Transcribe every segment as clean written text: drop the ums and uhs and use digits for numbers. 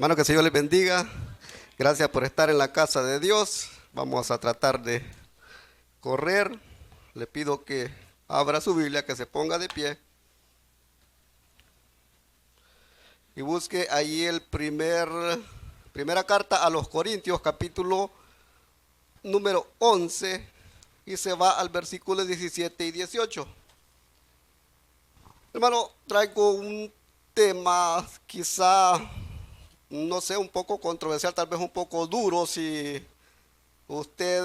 Hermano, que el Señor les bendiga. Gracias por estar en la casa de Dios. Vamos a tratar de correr. Le pido que abra su Biblia, que se ponga de pie. Y busque ahí primera carta a los Corintios, capítulo número 11. Y se va al versículo 17 y 18. Hermano, traigo un tema quizá, no sé, un poco controversial, tal vez un poco duro. Si usted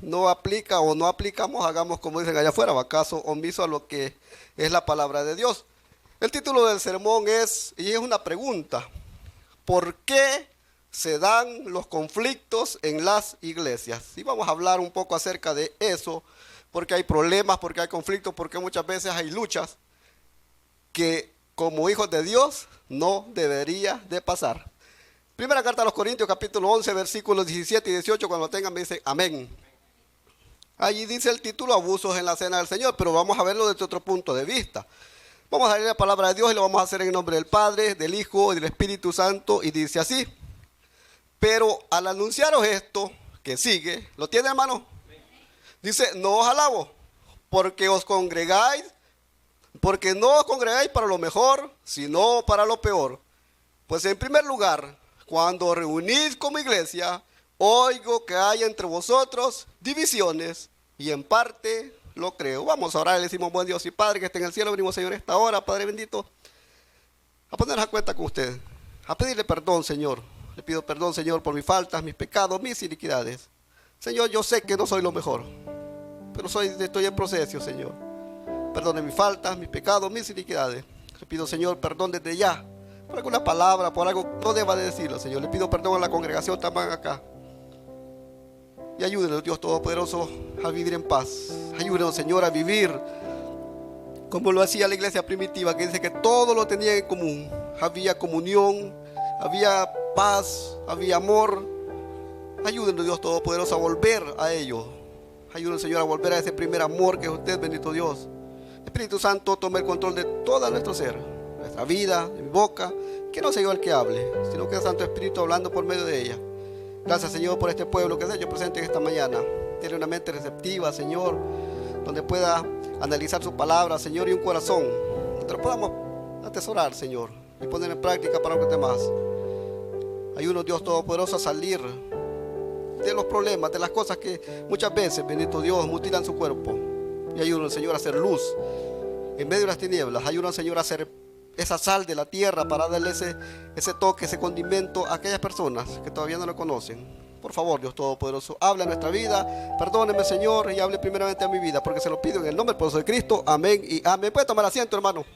no aplica o no aplicamos, hagamos como dicen allá afuera, va caso omiso a lo que es la palabra de Dios. El título del sermón es una pregunta: ¿por qué se dan los conflictos en las iglesias? Y vamos a hablar un poco acerca de eso, porque hay problemas, porque hay conflictos, porque muchas veces hay luchas que como hijos de Dios no debería de pasar. Primera carta a los Corintios, capítulo 11, versículos 17 y 18, cuando lo tengan me dicen amén. Allí dice el título: abusos en la cena del Señor, pero vamos a verlo desde otro punto de vista. Vamos a leer la palabra de Dios y lo vamos a hacer en nombre del Padre, del Hijo y del Espíritu Santo, y dice así: pero al anunciaros esto que sigue, ¿lo tiene, hermano? Dice: no os alabo, porque no os congregáis para lo mejor, sino para lo peor. Pues en primer lugar, cuando reunís como iglesia, oigo que hay entre vosotros divisiones, y en parte lo creo. Vamos a orar, le decimos: buen Dios y Padre que está en el cielo, venimos, Señor, esta hora, Padre bendito, a ponernos a cuenta con usted, a pedirle perdón, Señor. Le pido perdón, Señor, por mis faltas, mis pecados, mis iniquidades. Señor, yo sé que no soy lo mejor, pero estoy en proceso, Señor. Perdone mis faltas, mis pecados, mis iniquidades. Le pido, Señor, perdón desde ya por alguna palabra, por algo que no deba de decirlo, Señor. Le pido perdón a la congregación también acá. Y ayúdenos, Dios Todopoderoso, a vivir en paz. Ayúdenos, Señor, a vivir como lo hacía la iglesia primitiva, que dice que todo lo tenía en común. Había comunión, había paz, había amor. Ayúdenos, Dios Todopoderoso, a volver a ello. Ayúdenos, Señor, a volver a ese primer amor que es usted, bendito Dios. Espíritu Santo, tome el control de todo nuestro ser, nuestra vida, de mi boca. Que no sea yo el que hable, sino que el Santo Espíritu hablando por medio de ella. Gracias, Señor, por este pueblo que se ha hecho presente en esta mañana. Tiene una mente receptiva, Señor, donde pueda analizar su palabra, Señor, y un corazón donde lo podamos atesorar, Señor, y poner en práctica para los demás. Ayúdanos, Dios Todopoderoso, a salir de los problemas, de las cosas que muchas veces, bendito Dios, mutilan su cuerpo. Y ayúdanos, Señor, a hacer luz en medio de las tinieblas. Ayúdanos, Señor, a hacer esa sal de la tierra para darle ese toque, ese condimento a aquellas personas que todavía no lo conocen. Por favor, Dios Todopoderoso, habla en nuestra vida. Perdóneme, Señor, y hable primeramente a mi vida, porque se lo pido en el nombre poderoso de Cristo. Amén y amén. Puede tomar asiento, hermano.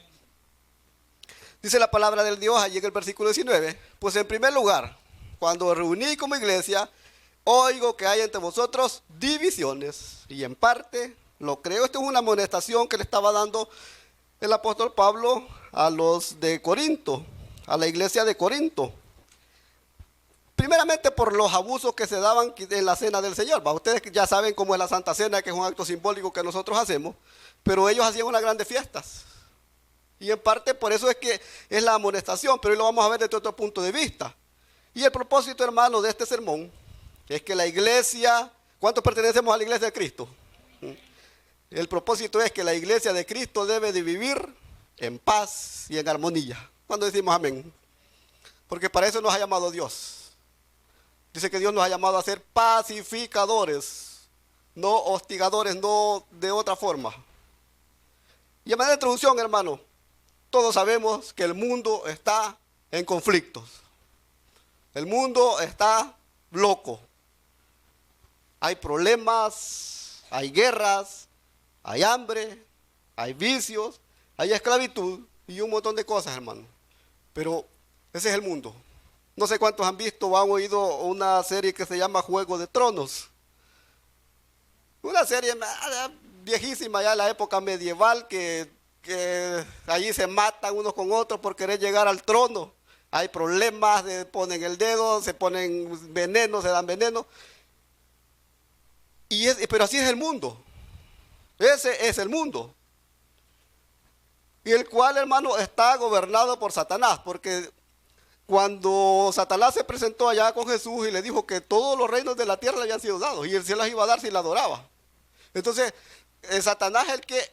Dice la palabra del Dios allí en el versículo 19: pues en primer lugar, cuando reuní como iglesia, oigo que hay entre vosotros divisiones, y en parte lo creo. Esto es una amonestación que le estaba dando el apóstol Pablo a los de Corinto, a la iglesia de Corinto. Primeramente por los abusos que se daban en la cena del Señor. Ustedes ya saben cómo es la Santa Cena, que es un acto simbólico que nosotros hacemos, pero ellos hacían unas grandes fiestas. Y en parte por eso es que es la amonestación, pero hoy lo vamos a ver desde otro punto de vista. Y el propósito, hermano, de este sermón es que la iglesia, ¿cuántos pertenecemos a la iglesia de Cristo? El propósito es que la iglesia de Cristo debe de vivir en paz y en armonía. Cuando decimos amén, porque para eso nos ha llamado Dios. Dice que Dios nos ha llamado a ser pacificadores, no hostigadores, no de otra forma. Y a manera de introducción, hermano, todos sabemos que el mundo está en conflictos. El mundo está loco. Hay problemas, hay guerras, hay hambre, hay vicios, hay esclavitud y un montón de cosas, hermano. Pero ese es el mundo. No sé cuántos han visto o han oído una serie que se llama Juego de Tronos. Una serie viejísima ya en la época medieval que allí se matan unos con otros por querer llegar al trono. Hay problemas, se ponen el dedo, se ponen veneno, se dan veneno. Pero así es el mundo. Ese es el mundo. Y el cual, hermano, está gobernado por Satanás, porque Cuando Satanás se presentó allá con Jesús y le dijo que todos los reinos de la tierra le habían sido dados y él se las iba a dar si la adoraba. Entonces, Satanás es el que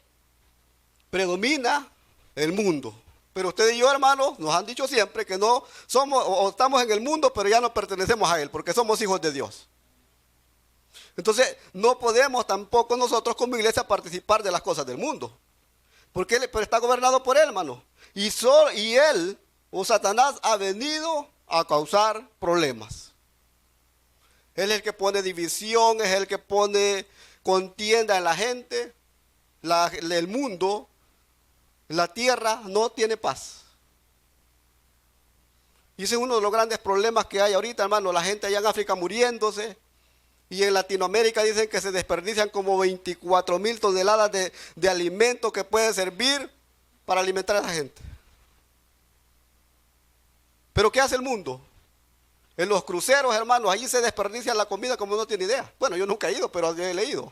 predomina el mundo. Pero usted y yo, hermanos, nos han dicho siempre que no somos, o estamos en el mundo, pero ya no pertenecemos a él, porque somos hijos de Dios. Entonces, no podemos tampoco nosotros como iglesia participar de las cosas del mundo. Porque él está gobernado por él, hermano. Y él, o Satanás, ha venido a causar problemas. Él es el que pone división, es el que pone contienda en la gente. El mundo, la tierra no tiene paz. Y ese es uno de los grandes problemas que hay ahorita, hermano. La gente allá en África muriéndose. Y en Latinoamérica dicen que se desperdician como 24,000 toneladas de alimentos que pueden servir para alimentar a esa gente. ¿Pero qué hace el mundo? En los cruceros, hermanos, allí se desperdicia la comida como no tiene idea. Bueno, yo nunca he ido, pero he leído.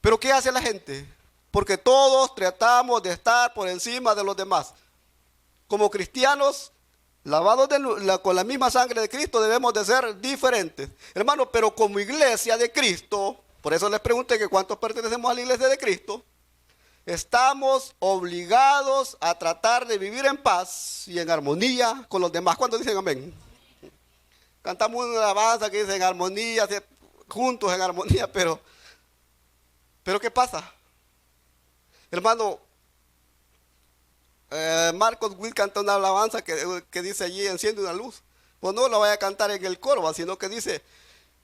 ¿Pero qué hace la gente? Porque todos tratamos de estar por encima de los demás. Como cristianos, lavados con la misma sangre de Cristo, debemos de ser diferentes. Hermano, pero como iglesia de Cristo, por eso les pregunté que cuántos pertenecemos a la iglesia de Cristo, estamos obligados a tratar de vivir en paz y en armonía con los demás. ¿Cuántos dicen amén? Cantamos una alabanza que dice en armonía, juntos en armonía, pero ¿qué pasa? Hermano, Marcos Witt canta una alabanza que dice allí, enciende una luz. Pues no la vaya a cantar en el coro, sino que dice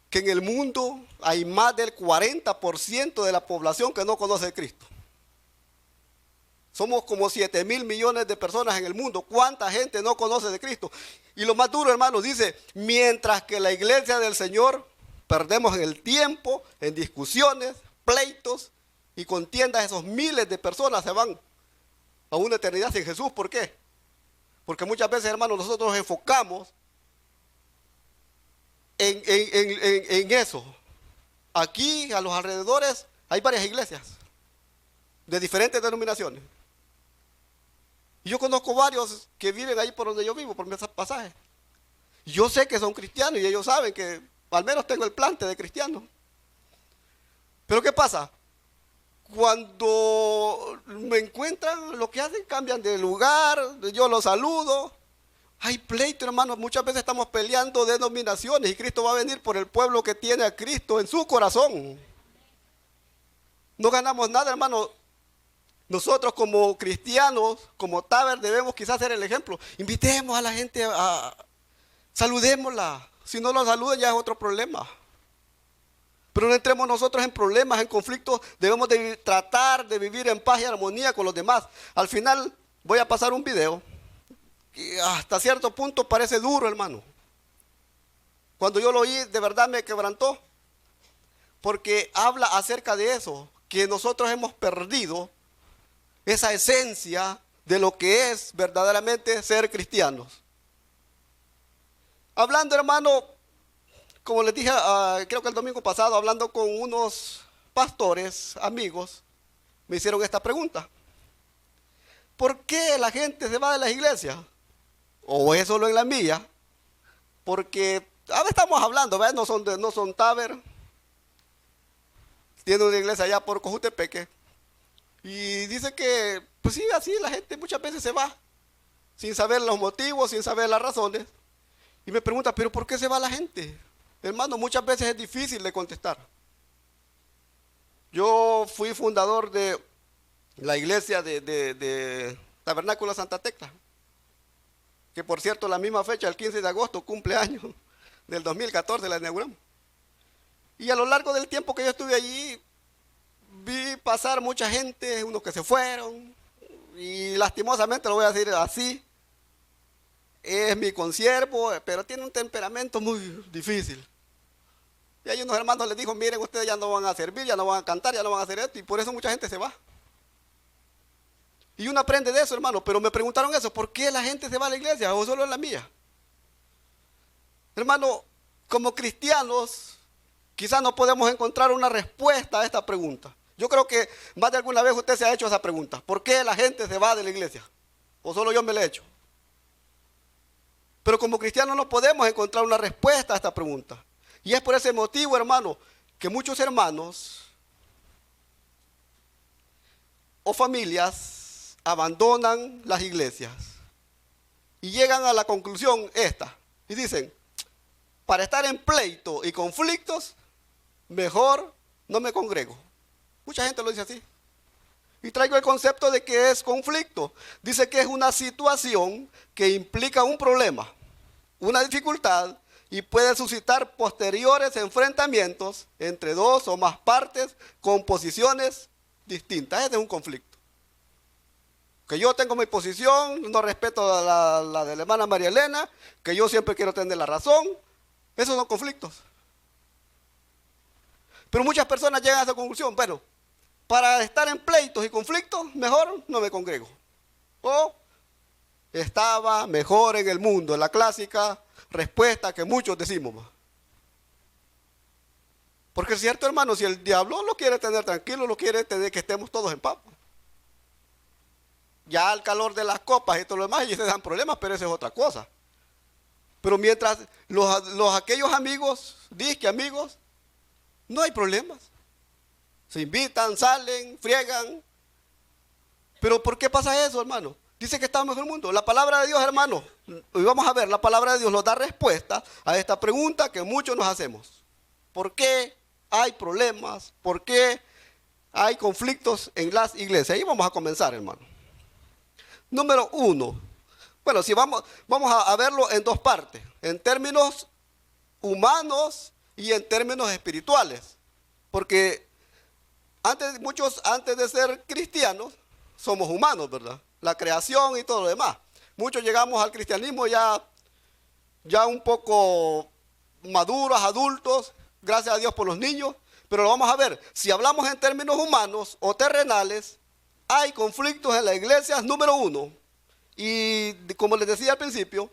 que en el mundo hay más del 40% de la población que no conoce a Cristo. Somos como 7,000 millones de personas en el mundo. ¿Cuánta gente no conoce de Cristo? Y lo más duro, hermano, dice, mientras que la iglesia del Señor perdemos en el tiempo, en discusiones, pleitos y contiendas, esos miles de personas se van a una eternidad sin Jesús. ¿Por qué? Porque muchas veces, hermanos, nosotros nos enfocamos en eso. Aquí, a los alrededores, hay varias iglesias de diferentes denominaciones. Y yo conozco varios que viven ahí por donde yo vivo, por mi pasaje. Yo sé que son cristianos y ellos saben que al menos tengo el plante de cristiano. Pero ¿qué pasa? Cuando me encuentran, lo que hacen, cambian de lugar, yo los saludo. Hay pleito, hermanos, muchas veces estamos peleando denominaciones y Cristo va a venir por el pueblo que tiene a Cristo en su corazón. No ganamos nada, hermano. Nosotros como cristianos, como Taber, debemos quizás ser el ejemplo. Invitemos a la gente, saludémosla. Si no lo saludan ya es otro problema. Pero no entremos nosotros en problemas, en conflictos. Debemos de tratar de vivir en paz y armonía con los demás. Al final voy a pasar un video que hasta cierto punto parece duro, hermano. Cuando yo lo oí, de verdad me quebrantó. Porque habla acerca de eso, que nosotros hemos perdido esa esencia de lo que es verdaderamente ser cristianos. Hablando, hermano, como les dije, creo que el domingo pasado, hablando con unos pastores, amigos, me hicieron esta pregunta. ¿Por qué la gente se va de las iglesias? ¿O es solo en la mía? Porque ahora estamos hablando, ¿ves? No son Taber. Tiene una iglesia allá por Cojutepeque. Y dice que, pues sí, así la gente muchas veces se va, sin saber los motivos, sin saber las razones. Y me pregunta, ¿pero por qué se va la gente? Hermano, muchas veces es difícil de contestar. Yo fui fundador de la iglesia de Tabernáculo Santa Tecla, que por cierto la misma fecha, el 15 de agosto, cumpleaños del 2014, la inauguramos. Y a lo largo del tiempo que yo estuve allí, vi pasar mucha gente, unos que se fueron, y lastimosamente lo voy a decir así, es mi consiervo, pero tiene un temperamento muy difícil. Y hay unos hermanos les dijo, miren, ustedes ya no van a servir, ya no van a cantar, ya no van a hacer esto, y por eso mucha gente se va. Y uno aprende de eso, hermano, pero me preguntaron eso, ¿por qué la gente se va a la iglesia o solo en la mía? Hermano, como cristianos, quizás no podemos encontrar una respuesta a esta pregunta. Yo creo que más de alguna vez usted se ha hecho esa pregunta. ¿Por qué la gente se va de la iglesia? ¿O solo yo me la he hecho? Pero como cristianos no podemos encontrar una respuesta a esta pregunta. Y es por ese motivo, hermano, que muchos hermanos o familias abandonan las iglesias y llegan a la conclusión esta. Y dicen, para estar en pleito y conflictos, mejor no me congrego. Mucha gente lo dice así. Y traigo el concepto de que es conflicto. Dice que es una situación que implica un problema, una dificultad, y puede suscitar posteriores enfrentamientos entre dos o más partes con posiciones distintas. Este es un conflicto. Que yo tengo mi posición, no respeto la de la hermana María Elena, que yo siempre quiero tener la razón. Esos son conflictos. Pero muchas personas llegan a esa conclusión. Bueno, para estar en pleitos y conflictos, mejor no me congrego. O estaba mejor en el mundo, la clásica respuesta que muchos decimos. Porque es cierto, hermano, si el diablo lo quiere tener tranquilo, lo quiere tener que estemos todos en paz. Ya al calor de las copas y todo lo demás, ellos se dan problemas, pero eso es otra cosa. Pero mientras aquellos amigos, disque amigos, no hay problemas. Se invitan, salen, friegan. Pero ¿por qué pasa eso, hermano? Dice que estamos en el mundo. La palabra de Dios, hermano, hoy vamos a ver, la palabra de Dios nos da respuesta a esta pregunta que muchos nos hacemos. ¿Por qué hay problemas? ¿Por qué hay conflictos en las iglesias? Ahí vamos a comenzar, hermano. Número 1. Bueno, si vamos a verlo en dos partes, en términos humanos y en términos espirituales. Porque muchos antes de ser cristianos somos humanos, ¿verdad? La creación y todo lo demás. Muchos llegamos al cristianismo ya un poco maduros, adultos, gracias a Dios por los niños, pero lo vamos a ver. Si hablamos en términos humanos o terrenales, hay conflictos en las iglesias, número 1. Y como les decía al principio,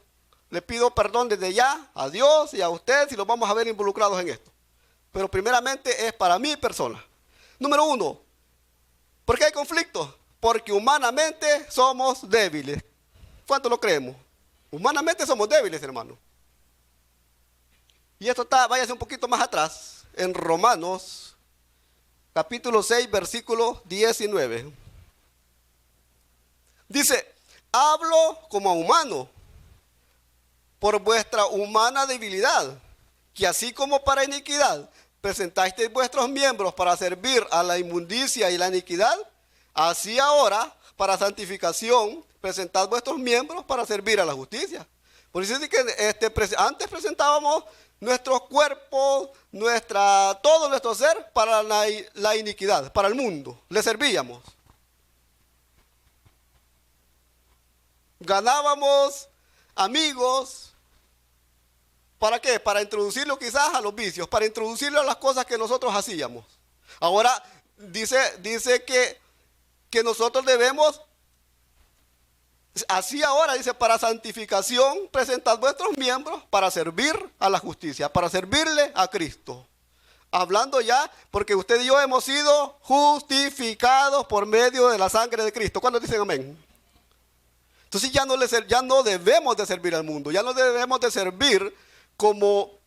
les pido perdón desde ya a Dios y a ustedes si los vamos a ver involucrados en esto. Pero primeramente es para mi persona. Número 1, ¿por qué hay conflictos? Porque humanamente somos débiles. ¿Cuánto lo creemos? Humanamente somos débiles, hermano. Y esto está, váyase un poquito más atrás, en Romanos, capítulo 6, versículo 19. Dice, hablo como humano, por vuestra humana debilidad, que así como para iniquidad presentasteis vuestros miembros para servir a la inmundicia y la iniquidad, así ahora, para santificación, presentad vuestros miembros para servir a la justicia. Por eso dice que antes presentábamos nuestros cuerpos, todo nuestro ser para la iniquidad, para el mundo. Le servíamos. Ganábamos amigos. ¿Para qué? Para introducirlo quizás a los vicios, para introducirlo a las cosas que nosotros hacíamos. Ahora dice que nosotros debemos, así ahora dice, para santificación, presentad vuestros miembros para servir a la justicia, para servirle a Cristo. Hablando ya, porque usted y yo hemos sido justificados por medio de la sangre de Cristo. ¿Cuándo dicen amén? Entonces ya no debemos de servir al mundo, ya no debemos de servir como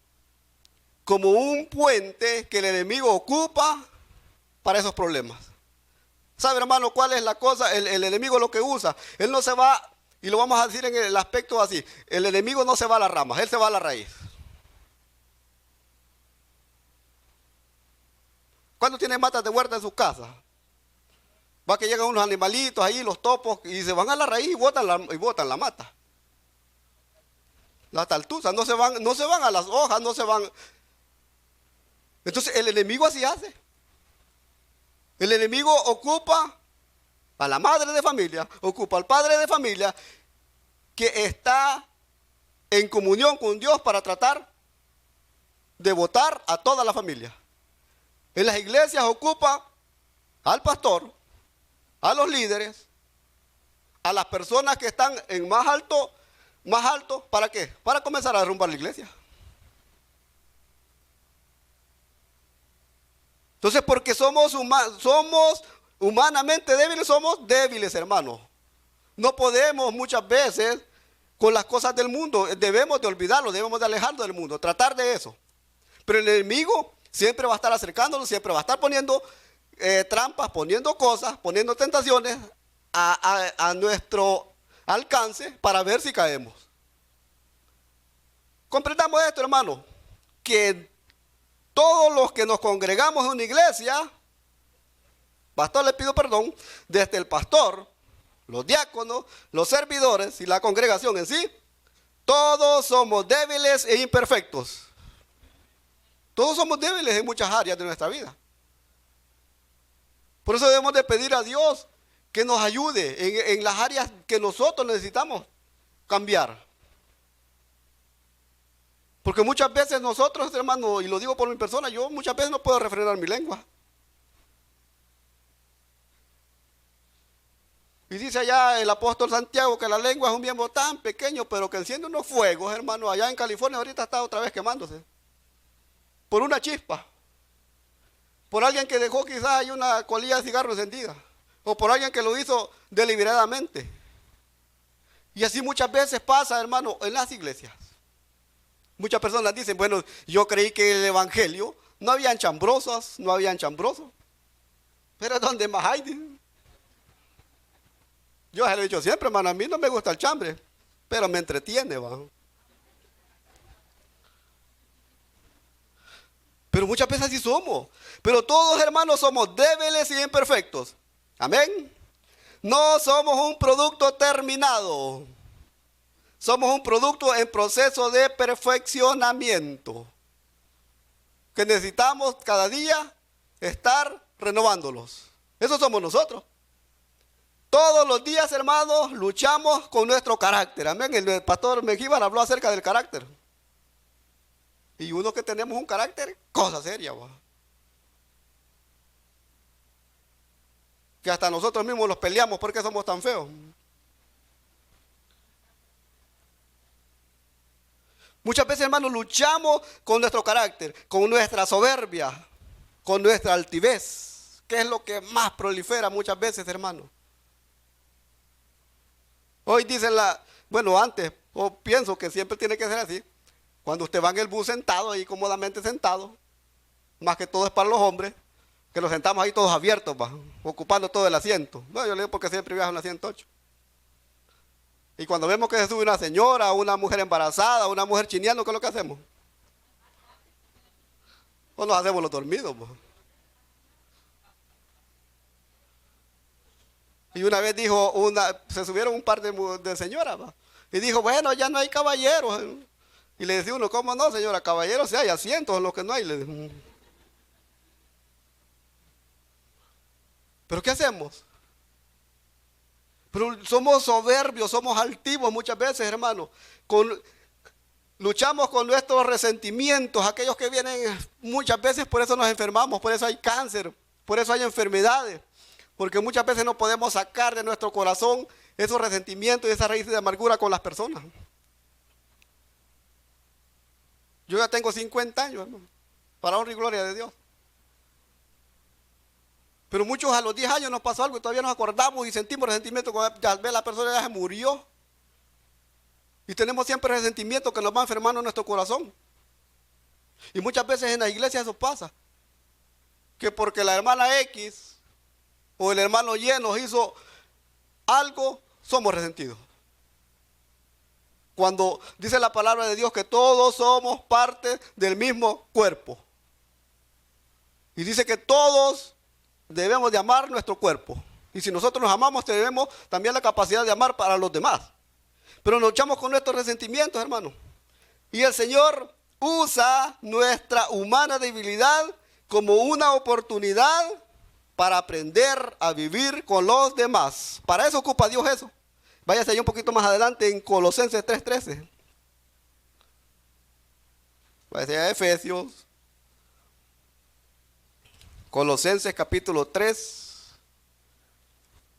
un puente que el enemigo ocupa para esos problemas. ¿Sabe, hermano, cuál es la cosa? El enemigo lo que usa, él no se va, y lo vamos a decir en el aspecto así, el enemigo no se va a las ramas, él se va a la raíz. ¿Cuándo tiene matas de huerta en su casa? Va que llegan unos animalitos ahí, los topos, y se van a la raíz y botan la mata. Las taltuzas no se van a las hojas, no se van. Entonces el enemigo así hace. El enemigo ocupa a la madre de familia, ocupa al padre de familia que está en comunión con Dios para tratar de botar a toda la familia. En las iglesias ocupa al pastor, a los líderes, a las personas que están en más alto, ¿para qué? Para comenzar a derrumbar la iglesia. Entonces, porque somos humanamente débiles, somos débiles, hermanos. No podemos muchas veces, con las cosas del mundo. Debemos de olvidarlo, debemos de alejarnos del mundo, tratar de eso. Pero el enemigo siempre va a estar acercándonos, siempre va a estar poniendo trampas, poniendo cosas, poniendo tentaciones a nuestro alcance para ver si caemos. Comprendamos esto, hermano, que todos los que nos congregamos en una iglesia, pastor, le pido perdón, desde el pastor, los diáconos, los servidores y la congregación en sí, todos somos débiles e imperfectos. Todos somos débiles en muchas áreas de nuestra vida. Por eso debemos de pedir a Dios que nos ayude en las áreas que nosotros necesitamos cambiar. Porque muchas veces nosotros, hermano, y lo digo por mi persona, yo muchas veces no puedo refrenar mi lengua. Y dice allá el apóstol Santiago que la lengua es un miembro tan pequeño, pero que enciende unos fuegos, hermano. Allá en California ahorita está otra vez quemándose. Por una chispa. Por alguien que dejó quizás ahí una colilla de cigarro encendida. O por alguien que lo hizo deliberadamente. Y así muchas veces pasa, hermano, en las iglesias. Muchas personas dicen, bueno, yo creí que el evangelio no habían chambrosos, no habían chambrosos. Pero es donde más hay. Dicen. Yo se lo he dicho siempre, hermano, a mí no me gusta el chambre, pero me entretiene, ¿va? Pero muchas veces así somos. Pero todos, hermanos, somos débiles y imperfectos. Amén. No somos un producto terminado. Somos un producto en proceso de perfeccionamiento. Que necesitamos cada día estar renovándolos. Eso somos nosotros. Todos los días, hermanos, luchamos con nuestro carácter. Amén. El pastor Mengíbar habló acerca del carácter. Y uno que tenemos un carácter, cosa seria, ¿va? Que hasta nosotros mismos los peleamos porque somos tan feos. Muchas veces, hermanos, luchamos con nuestro carácter, con nuestra soberbia, con nuestra altivez, que es lo que más prolifera muchas veces, hermanos. Hoy dicen bueno, antes, o pienso que siempre tiene que ser así. Cuando usted va en el bus sentado, ahí cómodamente sentado, más que todo es para los hombres, que nos sentamos ahí todos abiertos, ¿va? Ocupando todo el asiento. No, yo le digo porque siempre viajo en la 108. Y cuando vemos que se sube una señora, una mujer embarazada, una mujer chineando, ¿qué es lo que hacemos? O nos hacemos los dormidos, ¿va? Y una vez dijo, se subieron un par de señoras, ¿va? Y dijo, bueno, ya no hay caballeros. Y le decía uno, ¿cómo no, señora? Caballeros sí hay, asientos, en los que no hay. ¿Pero qué hacemos? Pero somos soberbios, somos altivos muchas veces, hermano. Luchamos con nuestros resentimientos, aquellos que vienen muchas veces, por eso nos enfermamos, por eso hay cáncer, por eso hay enfermedades. Porque muchas veces no podemos sacar de nuestro corazón esos resentimientos y esas raíces de amargura con las personas. Yo ya tengo 50 años, hermano, para honra y gloria de Dios. Pero muchos a los 10 años nos pasó algo y todavía nos acordamos y sentimos resentimiento cuando ya ve la persona ya se murió. Y tenemos siempre resentimiento que nos va enfermando en nuestro corazón. Y muchas veces en la iglesia eso pasa. Que porque la hermana X o el hermano Y nos hizo algo, somos resentidos. Cuando dice la palabra de Dios que todos somos parte del mismo cuerpo. Y dice que todos debemos de amar nuestro cuerpo. Y si nosotros nos amamos, tenemos también la capacidad de amar para los demás. Pero nos luchamos con nuestros resentimientos, hermano. Y el Señor usa nuestra humana debilidad como una oportunidad para aprender a vivir con los demás. Para eso ocupa Dios eso. Váyase ahí un poquito más adelante en Colosenses 3:13. Váyase a Efesios. Colosenses capítulo 3,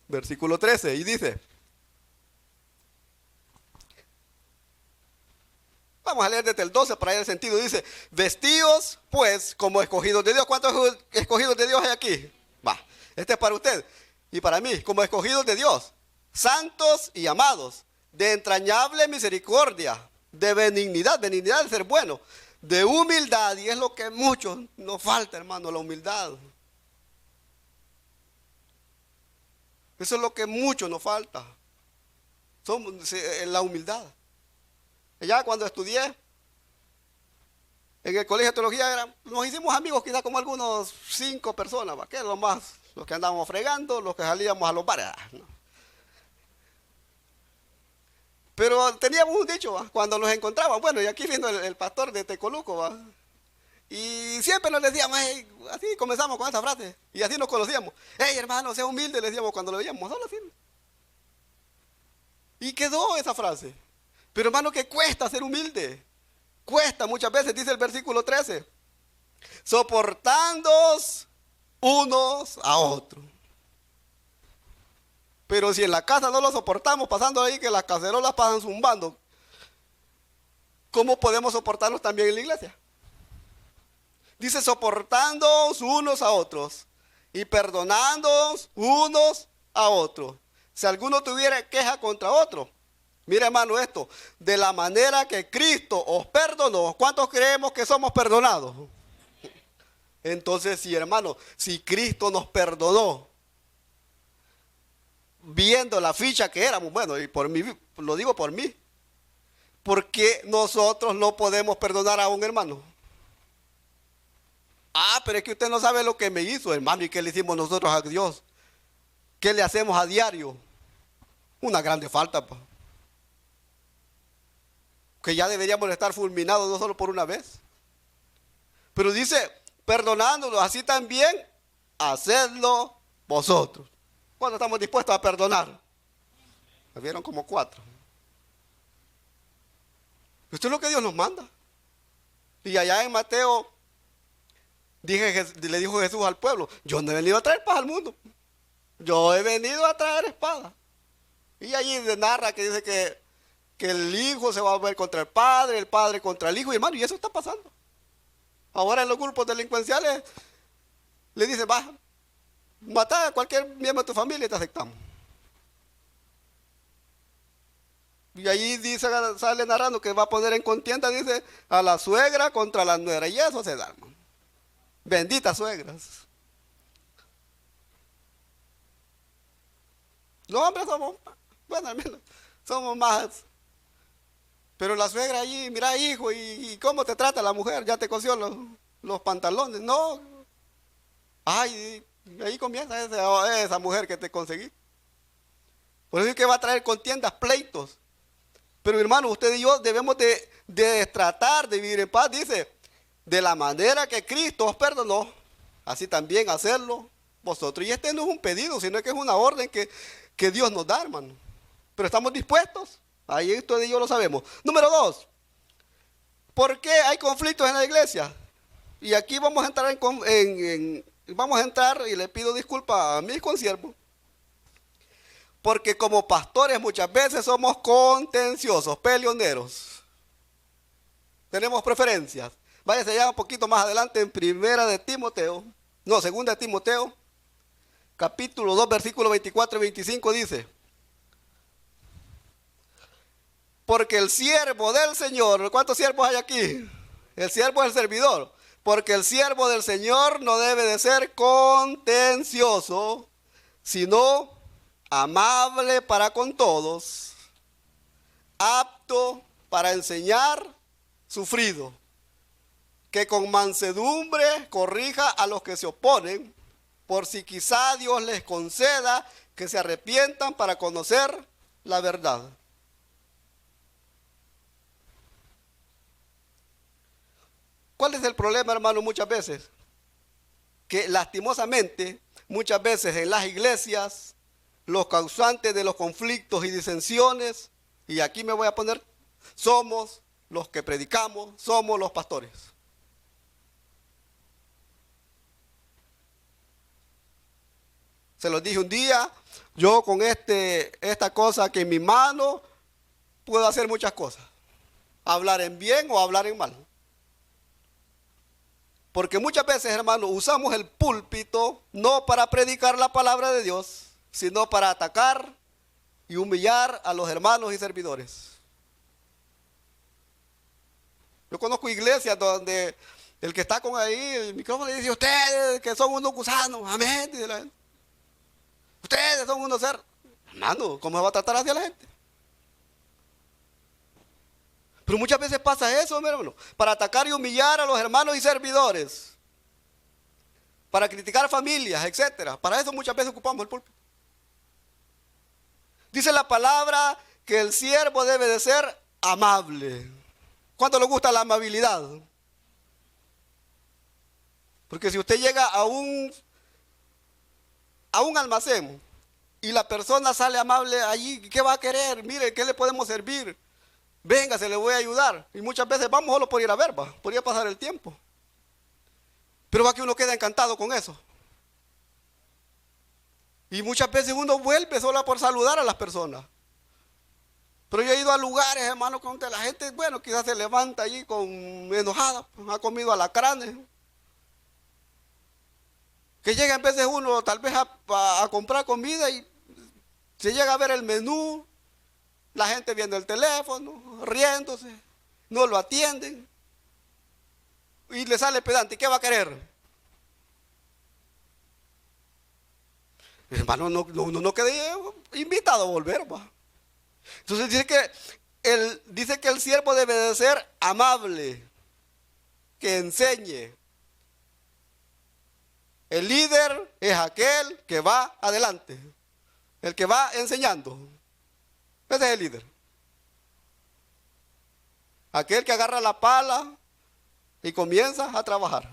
versículo 13. Y dice, vamos a leer desde el 12 para ir al sentido. Dice, vestidos pues como escogidos de Dios. ¿Cuántos escogidos de Dios hay aquí? Va, este es para usted y para mí, como escogidos de Dios, santos y amados, de entrañable misericordia, de benignidad, benignidad de ser bueno, de humildad, y es lo que muchos nos falta, hermano, la humildad. Eso es lo que mucho nos falta, la humildad. Ya cuando estudié en el colegio de teología, nos hicimos amigos quizás como algunos 5 personas, ¿va? Que eran los que andábamos fregando, los que salíamos a los bares, ¿no? Pero teníamos un dicho, ¿va? Cuando nos encontrábamos, bueno, y aquí vino el pastor de Tecoluco, ¿va? Y siempre nos decíamos, hey, así comenzamos con esa frase, y así nos conocíamos. Hey, hermano, sea humilde, le decíamos cuando lo veíamos, solo así. Y quedó esa frase. Pero hermano, que cuesta ser humilde. Cuesta muchas veces, dice el versículo 13. Soportándoos unos a otros. Pero si en la casa no lo soportamos, pasando ahí que las cacerolas pasan zumbando, ¿cómo podemos soportarnos también en la iglesia? Dice, soportándoos unos a otros y perdonándoos unos a otros. Si alguno tuviera queja contra otro, mire hermano esto, de la manera que Cristo os perdonó, ¿cuántos creemos que somos perdonados? Entonces, sí, hermano, si Cristo nos perdonó, viendo la ficha que éramos, bueno, y por mí, lo digo por mí, porque nosotros no podemos perdonar a un hermano. Ah, pero es que usted no sabe lo que me hizo, hermano, y qué le hicimos nosotros a Dios. ¿Qué le hacemos a diario? Una grande falta, pues. Que ya deberíamos estar fulminados no solo por una vez. Pero dice, perdonándonos, así también, hacedlo vosotros. ¿Cuándo estamos dispuestos a perdonar? Me vieron como 4. Esto es lo que Dios nos manda. Y allá en Mateo, le dijo Jesús al pueblo, yo no he venido a traer paz al mundo. Yo he venido a traer espada. Y allí narra que dice que el hijo se va a volver contra el padre contra el hijo. Y hermano, y eso está pasando. Ahora en los grupos delincuenciales le dicen, va, mata a cualquier miembro de tu familia y te aceptamos. Y ahí dice, sale narrando que va a poner en contienda, dice, a la suegra contra la nuera. Y eso se da, hermano. Benditas suegras. Los hombres somos, bueno, al menos, somos más. Pero la suegra allí, mira hijo, ¿y cómo te trata la mujer? Ya te cosió los pantalones. No. Ay, ahí comienza esa mujer que te conseguí. Por eso es que va a traer contiendas, pleitos. Pero hermano, usted y yo debemos de tratar de vivir en paz. Dice, de la manera que Cristo os perdonó, así también hacerlo vosotros. Y este no es un pedido, sino que es una orden que Dios nos da, hermano. Pero estamos dispuestos. Ahí usted y yo lo sabemos. Número 2. ¿Por qué hay conflictos en la iglesia? Y aquí vamos a entrar vamos a entrar y le pido disculpas a mis consiervos. Porque como pastores muchas veces somos contenciosos, peleoneros. Tenemos preferencias. Váyase ya un poquito más adelante en segunda de Timoteo, capítulo 2, versículos 24 y 25 dice, porque el siervo del Señor, ¿cuántos siervos hay aquí? El siervo es el servidor. Porque el siervo del Señor no debe de ser contencioso, sino amable para con todos, apto para enseñar, sufrido, que con mansedumbre corrija a los que se oponen, por si quizá Dios les conceda que se arrepientan para conocer la verdad. ¿Cuál es el problema, hermano, muchas veces? Que lastimosamente, muchas veces en las iglesias, los causantes de los conflictos y disensiones, y aquí me voy a poner, somos los que predicamos, somos los pastores. Se los dije un día, yo con esta cosa que en mi mano puedo hacer muchas cosas. Hablar en bien o hablar en mal. Porque muchas veces, hermano, usamos el púlpito no para predicar la palabra de Dios, sino para atacar y humillar a los hermanos y servidores. Yo conozco iglesias donde el que está con ahí, el micrófono le dice, ustedes que son unos gusanos, amén, dice la gente. Ustedes son unos seres. Hermano, ¿cómo se va a tratar hacia la gente? Pero muchas veces pasa eso, mi hermano, para atacar y humillar a los hermanos y servidores, para criticar familias, etcétera. Para eso muchas veces ocupamos el púlpito. Dice la palabra que el siervo debe de ser amable. ¿Cuánto le gusta la amabilidad? Porque si usted llega a un almacén y la persona sale amable allí, ¿qué va a querer? Mire, ¿qué le podemos servir? Venga, se le voy a ayudar. Y muchas veces vamos solo por ir a ver, por ir a pasar el tiempo. Pero va que uno queda encantado con eso. Y muchas veces uno vuelve solo por saludar a las personas. Pero yo he ido a lugares, hermano, donde la gente, bueno, quizás se levanta allí enojada, ha comido alacranes. Que llega en veces uno tal vez a comprar comida y se llega a ver el menú, la gente viendo el teléfono, riéndose, no lo atienden. Y le sale pedante, ¿qué va a querer? Hermano, no quede invitado a volver, va. Entonces dice que el siervo debe de ser amable, que enseñe. El líder es aquel que va adelante, el que va enseñando. Ese es el líder. Aquel que agarra la pala y comienza a trabajar.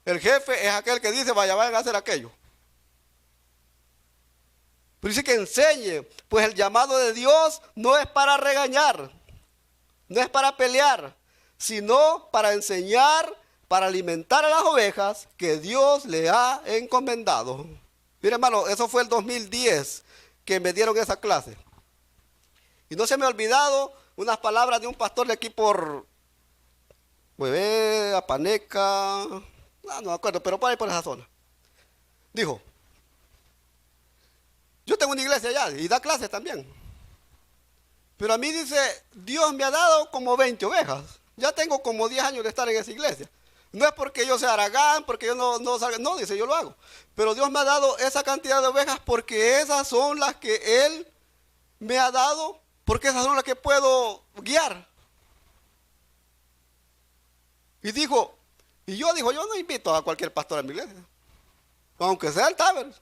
El jefe es aquel que dice, vayan a hacer aquello. Pero dice que enseñe, pues el llamado de Dios no es para regañar, no es para pelear, sino para enseñar, para alimentar a las ovejas que Dios le ha encomendado. Mire, hermano, eso fue el 2010 que me dieron esa clase. Y no se me ha olvidado unas palabras de un pastor de aquí por Hueve, Apaneca, no me acuerdo, pero por ahí por esa zona. Dijo, yo tengo una iglesia allá y da clases también. Pero a mí dice, Dios me ha dado como 20 ovejas. Ya tengo como 10 años de estar en esa iglesia. No es porque yo sea aragán, porque yo no salga, no, dice, yo lo hago. Pero Dios me ha dado esa cantidad de ovejas porque esas son las que Él me ha dado, porque esas son las que puedo guiar. Y yo no invito a cualquier pastor a mi iglesia, aunque sea el Taber.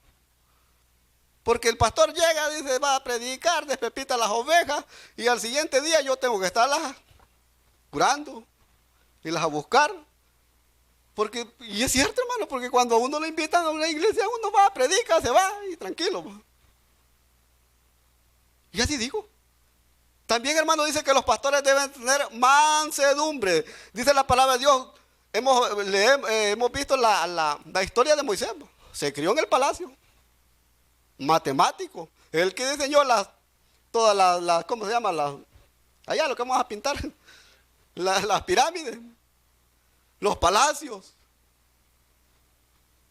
Porque el pastor llega, dice, va a predicar, despepita las ovejas, y al siguiente día yo tengo que estarlas curando, y las a buscar. Y es cierto, hermano, porque cuando a uno lo invitan a una iglesia, uno va, predica, se va, y tranquilo. Y así digo. También, hermano, dice que los pastores deben tener mansedumbre. Dice la palabra de Dios, hemos visto la historia de Moisés. Se crió en el palacio. Matemático, el que diseñó todas las, ¿cómo se llama? Allá lo que vamos a pintar, las pirámides, los palacios.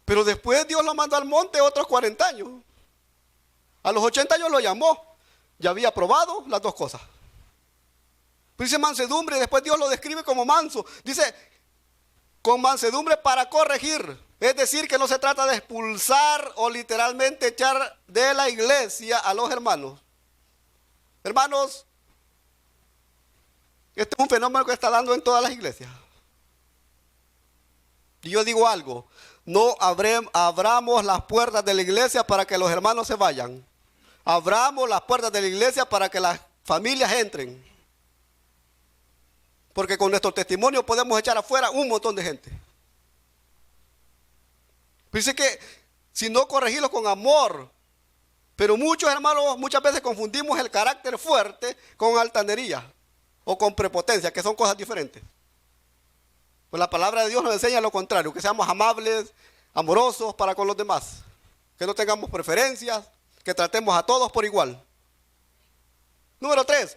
Pero después Dios lo mandó al monte otros 40 años. A los 80 años lo llamó, ya había probado las dos cosas. Pero dice mansedumbre, y después Dios lo describe como manso. Dice, con mansedumbre para corregir. Es decir, que no se trata de expulsar o literalmente echar de la iglesia a los hermanos. Hermanos, este es un fenómeno que está dando en todas las iglesias. Y yo digo algo, no abramos las puertas de la iglesia para que los hermanos se vayan. Abramos las puertas de la iglesia para que las familias entren. Porque con nuestro testimonio podemos echar afuera un montón de gente. Dice que si no corregirlos con amor, pero muchos hermanos muchas veces confundimos el carácter fuerte con altanería o con prepotencia, que son cosas diferentes. Pues la palabra de Dios nos enseña lo contrario, que seamos amables, amorosos para con los demás, que no tengamos preferencias, que tratemos a todos por igual. Número 3,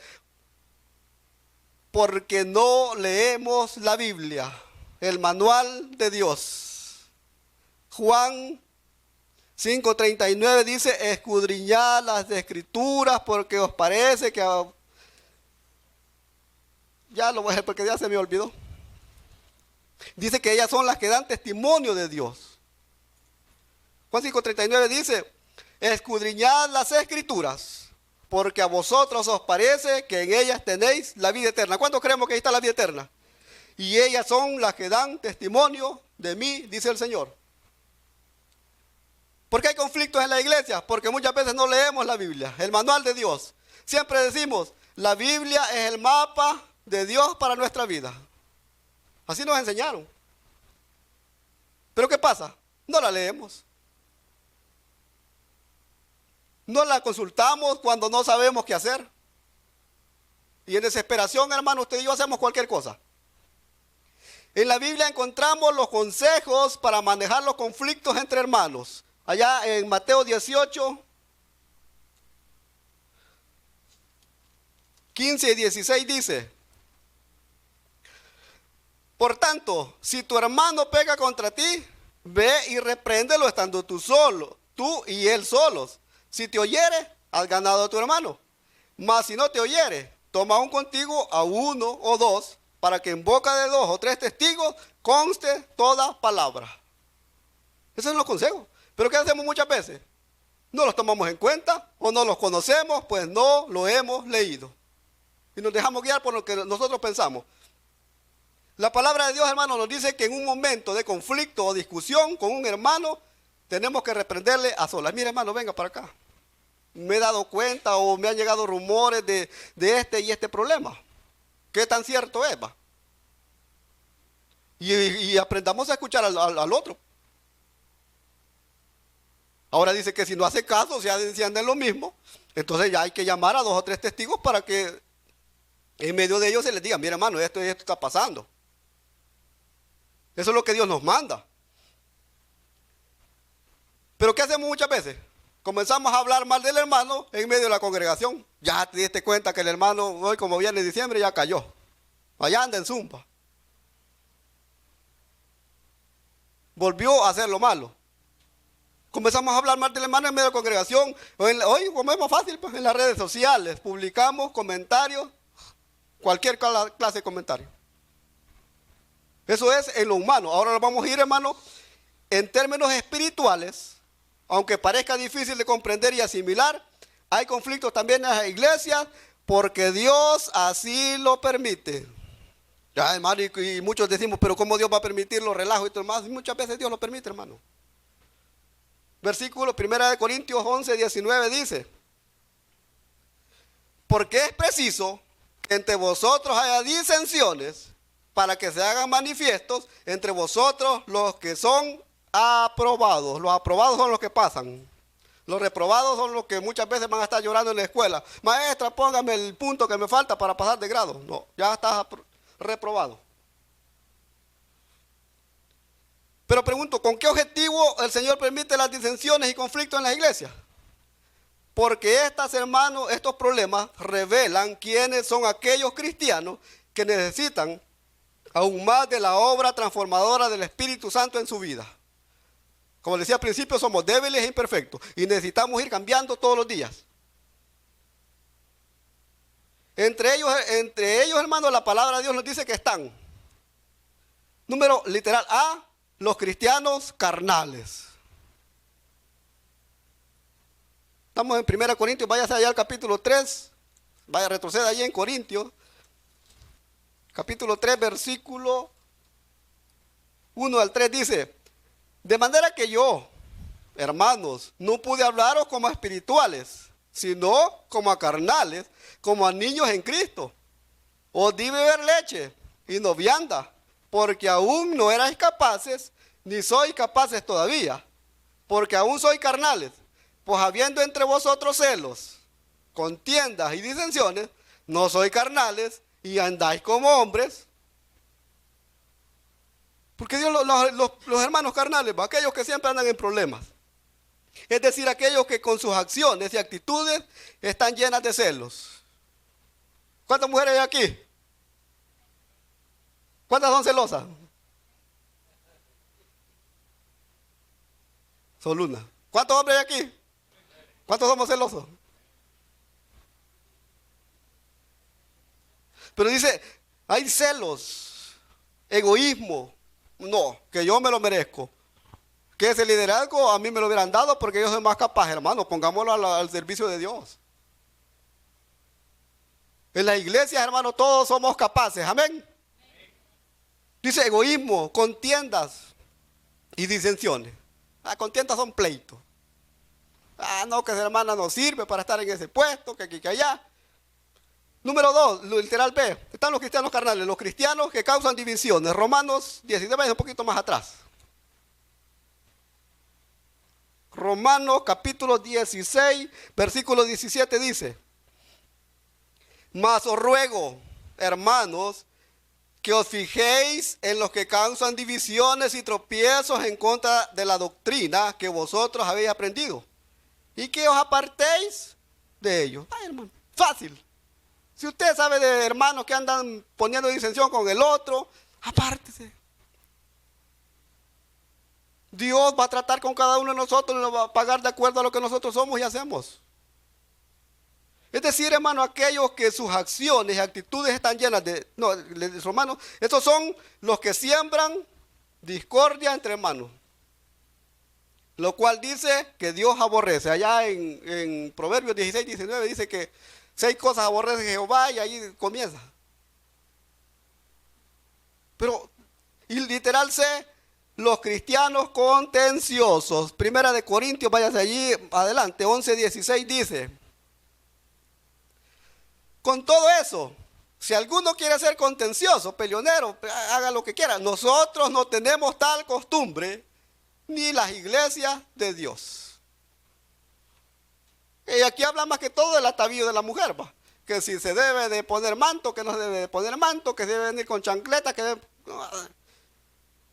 porque no leemos la Biblia, el manual de Dios. Juan 5:39 dice, escudriñad las escrituras porque os parece que... Ya lo voy a dejar porque ya se me olvidó. Dice que ellas son las que dan testimonio de Dios. Juan 5:39 dice, escudriñad las escrituras, porque a vosotros os parece que en ellas tenéis la vida eterna. ¿Cuántos creemos que ahí está la vida eterna? Y ellas son las que dan testimonio de mí, dice el Señor. ¿Por qué hay conflictos en la iglesia? Porque muchas veces no leemos la Biblia, el manual de Dios. Siempre decimos, la Biblia es el mapa de Dios para nuestra vida. Así nos enseñaron. ¿Pero qué pasa? No la leemos. No la consultamos cuando no sabemos qué hacer. Y en desesperación, hermano, usted y yo hacemos cualquier cosa. En la Biblia encontramos los consejos para manejar los conflictos entre hermanos. Allá en Mateo 18, 15 y 16 dice, por tanto, si tu hermano peca contra ti, ve y repréndelo estando tú solo, tú y él solos. Si te oyere, has ganado a tu hermano. Mas si no te oyere, toma aún contigo a uno o dos, para que en boca de 2 o 3 testigos conste toda palabra. Esos son los consejos. Pero ¿qué hacemos muchas veces? No los tomamos en cuenta o no los conocemos, pues no lo hemos leído. Y nos dejamos guiar por lo que nosotros pensamos. La palabra de Dios, hermano, nos dice que en un momento de conflicto o discusión con un hermano, tenemos que reprenderle a solas. Mira, hermano, venga para acá. Me he dado cuenta o me han llegado rumores de este y este problema. ¿Qué tan cierto es, va? Y aprendamos a escuchar al otro. Ahora dice que si no hace caso, si anda en lo mismo, entonces ya hay que llamar a 2 o 3 testigos para que en medio de ellos se les diga, mira, hermano, esto y esto está pasando. Eso es lo que Dios nos manda. Pero ¿qué hacemos muchas veces? Comenzamos a hablar mal del hermano en medio de la congregación. Ya te diste cuenta que el hermano hoy, como viene diciembre, ya cayó. Allá anda en zumba. Volvió a hacer lo malo. Comenzamos a hablar mal del hermano en medio de la congregación. Hoy, como es más fácil, pues, en las redes sociales, publicamos comentarios, cualquier clase de comentario. Eso es en lo humano. Ahora nos vamos a ir, hermano, en términos espirituales. Aunque parezca difícil de comprender y asimilar, hay conflictos también en las iglesias porque Dios así lo permite. Ya, hermano, y muchos decimos, pero ¿cómo Dios va a permitir los relajos y todo más? Y muchas veces Dios lo permite, hermano. Versículo 1 Corintios 11, 19 dice, porque es preciso que entre vosotros haya disensiones para que se hagan manifiestos entre vosotros los que son aprobados. Los aprobados son los que pasan. Los reprobados son los que muchas veces van a estar llorando en la escuela. Maestra, póngame el punto que me falta para pasar de grado. No, ya estás reprobado. Pero pregunto, ¿con qué objetivo el Señor permite las disensiones y conflictos en las iglesias? Porque hermanos, estos problemas revelan quiénes son aquellos cristianos que necesitan aún más de la obra transformadora del Espíritu Santo en su vida. Como decía al principio, somos débiles e imperfectos y necesitamos ir cambiando todos los días. Entre ellos, hermanos, la palabra de Dios nos dice que están. Número literal A, los cristianos carnales. Estamos en 1 Corintios, váyase allá al capítulo 3, vaya, retroceda allí en Corintios. Capítulo 3, versículo 1 al 3 dice, de manera que yo, hermanos, no pude hablaros como a espirituales, sino como a carnales, como a niños en Cristo. Os di beber leche y no vianda, porque aún no erais capaces, ni sois capaces todavía, porque aún sois carnales. Pues habiendo entre vosotros celos, contiendas y disensiones, no sois carnales y andáis como hombres. Porque Dios, los hermanos carnales, aquellos que siempre andan en problemas. Es decir, aquellos que con sus acciones y actitudes están llenas de celos. ¿Cuántas mujeres hay aquí? ¿Cuántas son celosas? Solo una. ¿Cuántos hombres hay aquí? ¿Cuántos somos celosos? Pero dice, hay celos, egoísmo. No, que yo me lo merezco. Que ese liderazgo a mí me lo hubieran dado porque yo soy más capaz, hermano. Pongámoslo al servicio de Dios. En las iglesias, hermano, todos somos capaces. Amén. Dice egoísmo, contiendas y disensiones. Contiendas son pleitos. No, que esa hermana no sirve para estar en ese puesto, que aquí, que allá. Número 2, literal B. Están los cristianos carnales, los cristianos que causan divisiones. Romanos 19, un poquito más atrás. Romanos capítulo 16, versículo 17 dice: Mas os ruego, hermanos, que os fijéis en los que causan divisiones y tropiezos en contra de la doctrina que vosotros habéis aprendido, y que os apartéis de ellos. Ay, hermano, fácil. Si usted sabe de hermanos que andan poniendo disensión con el otro, apártese. Dios va a tratar con cada uno de nosotros y nos va a pagar de acuerdo a lo que nosotros somos y hacemos. Es decir, hermano, aquellos que sus acciones y actitudes están llenas de... No, los romanos, estos son los que siembran discordia entre hermanos. Lo cual dice que Dios aborrece. Allá en Proverbios 16, 19 dice que 6 cosas aborrece Jehová y ahí comienza. Pero, y literal C, los cristianos contenciosos. Primera de Corintios, váyase allí adelante, 11, 16 dice: Con todo eso, si alguno quiere ser contencioso, peleonero, haga lo que quiera. Nosotros no tenemos tal costumbre, ni las iglesias de Dios. Y aquí habla más que todo del atavío de la mujer, ¿va? Que si se debe de poner manto, que no se debe de poner manto, que se debe venir con chancleta, que debe...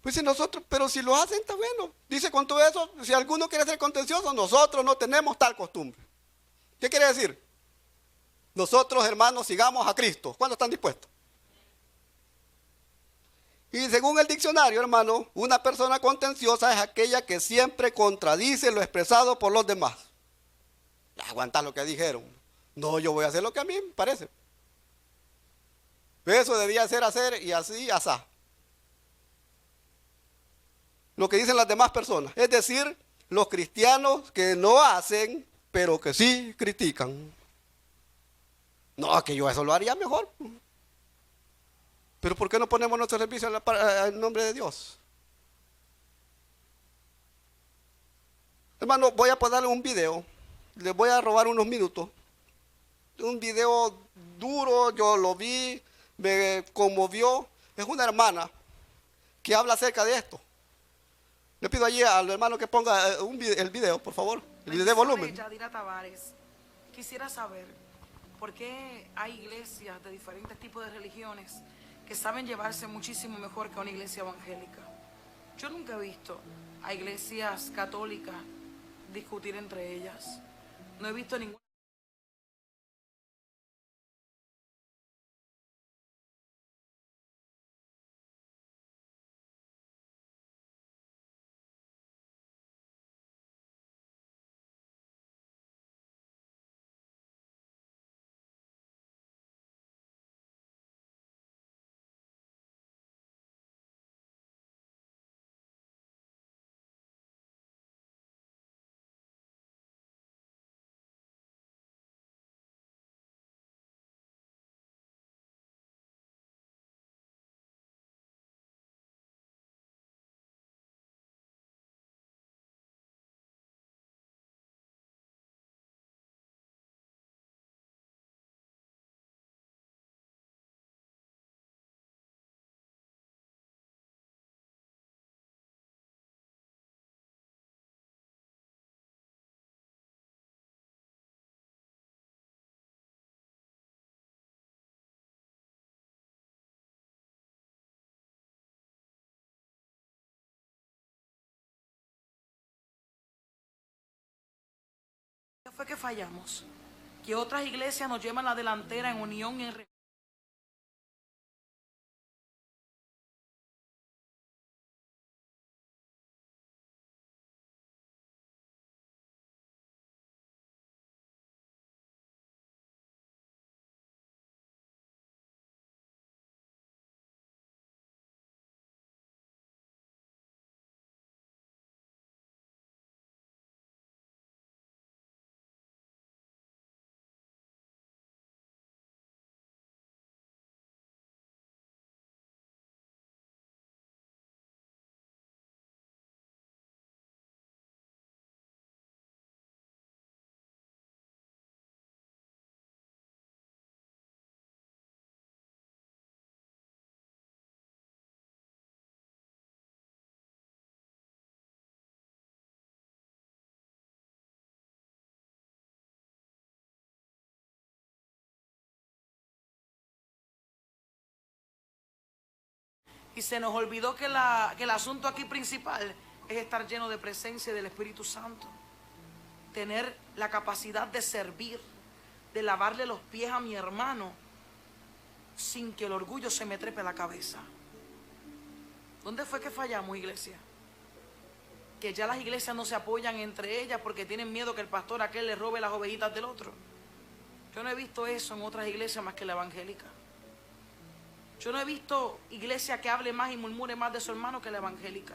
Pues si nosotros, pero si lo hacen, está bueno. Dice con todo eso, si alguno quiere ser contencioso, nosotros no tenemos tal costumbre. ¿Qué quiere decir? Nosotros, hermanos, sigamos a Cristo. ¿Cuándo están dispuestos? Y según el diccionario, hermano, una persona contenciosa es aquella que siempre contradice lo expresado por los demás. Aguantar lo que dijeron. No, yo voy a hacer lo que a mí me parece. Eso debía ser hacer y así, asá. Lo que dicen las demás personas. Es decir, los cristianos que no hacen, pero que sí critican. No, que yo eso lo haría mejor. Pero ¿por qué no ponemos nuestro servicio en nombre de Dios? Hermano, voy a ponerle un video. Les voy a robar unos minutos. Un video duro, yo lo vi, me conmovió. Es una hermana que habla acerca de esto. Le pido allí al hermano que ponga el video, por favor. El de volumen. Yadira Tavares, quisiera saber por qué hay iglesias de diferentes tipos de religiones que saben llevarse muchísimo mejor que una iglesia evangélica. Yo nunca he visto a iglesias católicas discutir entre ellas. No he visto ninguna. Fue que fallamos, que otras iglesias nos llevan a la delantera en unión y en Y se nos olvidó que el asunto aquí principal es estar lleno de presencia del Espíritu Santo. Tener la capacidad de servir, de lavarle los pies a mi hermano, sin que el orgullo se me trepe a la cabeza. ¿Dónde fue que fallamos, iglesia? Que ya las iglesias no se apoyan entre ellas porque tienen miedo que el pastor aquel le robe las ovejitas del otro. Yo no he visto eso en otras iglesias más que la evangélica. Yo no he visto iglesia que hable más y murmure más de su hermano que la evangélica.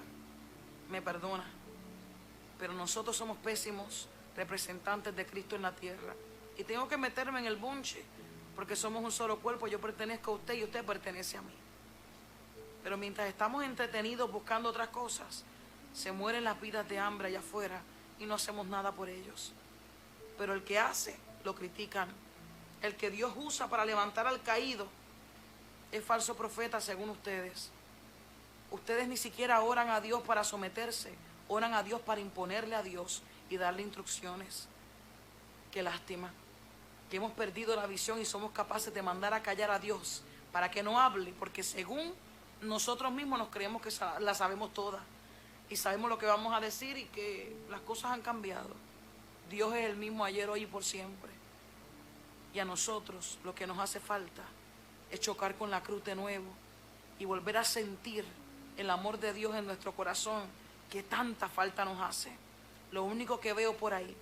Me perdona, pero nosotros somos pésimos representantes de Cristo en la tierra. Y tengo que meterme en el bonche, porque somos un solo cuerpo. Yo pertenezco a usted y usted pertenece a mí. Pero mientras estamos entretenidos buscando otras cosas, se mueren las vidas de hambre allá afuera y no hacemos nada por ellos. Pero el que hace, lo critican. El que Dios usa para levantar al caído es falso profeta según ustedes. Ustedes ni siquiera oran a Dios para someterse, oran a Dios para imponerle a Dios y darle instrucciones. Qué lástima que hemos perdido la visión y somos capaces de mandar a callar a Dios para que no hable, porque según nosotros mismos nos creemos que la sabemos toda y sabemos lo que vamos a decir y que las cosas han cambiado. Dios es el mismo ayer, hoy y por siempre. Y a nosotros lo que nos hace falta es chocar con la cruz de nuevo y volver a sentir el amor de Dios en nuestro corazón, que tanta falta nos hace. Lo único que veo por ahí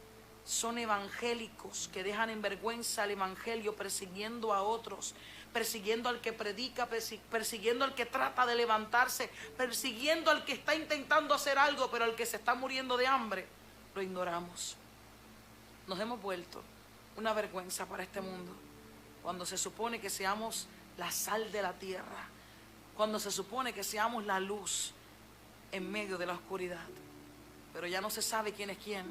son evangélicos que dejan en vergüenza el evangelio, persiguiendo a otros, persiguiendo al que predica, persiguiendo al que trata de levantarse, persiguiendo al que está intentando hacer algo, pero al que se está muriendo de hambre, lo ignoramos. Nos hemos vuelto una vergüenza para este mundo, cuando se supone que seamos la sal de la tierra, cuando se supone que seamos la luz en medio de la oscuridad. Pero ya no se sabe quién es quién,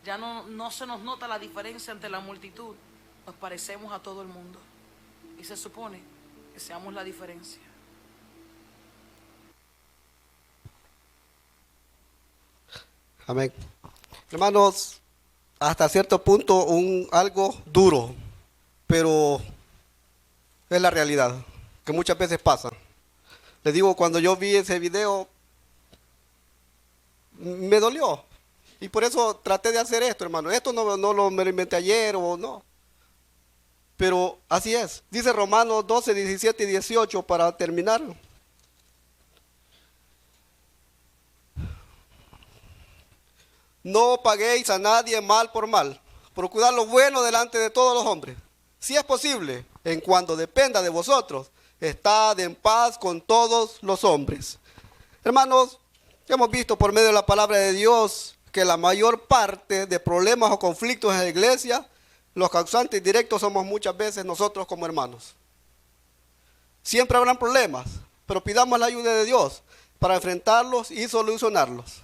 ya no se nos nota la diferencia entre la multitud, nos parecemos a todo el mundo y se supone que seamos la diferencia. Amén. Hermanos, hasta cierto punto algo duro, pero es la realidad, que muchas veces pasa. Les digo, cuando yo vi ese video, me dolió. Y por eso traté de hacer esto, hermano. Esto me lo inventé ayer o no. Pero así es. Dice Romanos 12, 17 y 18 para terminar. No paguéis a nadie mal por mal. Procurad lo bueno delante de todos los hombres. Si es posible, en cuanto dependa de vosotros, estad en paz con todos los hombres. Hermanos, hemos visto por medio de la palabra de Dios que la mayor parte de problemas o conflictos en la iglesia, los causantes directos somos muchas veces nosotros como hermanos. Siempre habrán problemas, pero pidamos la ayuda de Dios para enfrentarlos y solucionarlos.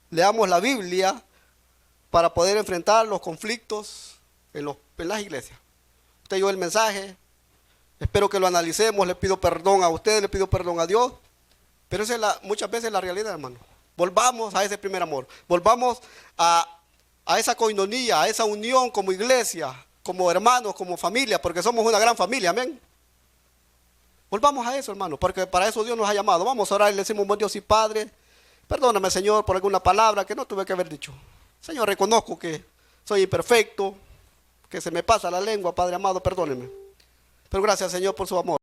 Leamos la Biblia para poder enfrentar los conflictos en las iglesias. Usted oyó el mensaje, espero que lo analicemos, le pido perdón a usted, le pido perdón a Dios, pero esa es muchas veces la realidad, hermano. Volvamos a ese primer amor, volvamos a esa coinonía, a esa unión como iglesia, como hermanos, como familia, porque somos una gran familia, amén. Volvamos a eso, hermano, porque para eso Dios nos ha llamado. Vamos a orar y le decimos, buen Dios y Padre, perdóname, Señor, por alguna palabra que no tuve que haber dicho. Señor, reconozco que soy imperfecto, que se me pasa la lengua, Padre amado, perdóneme. Pero gracias, Señor, por su amor.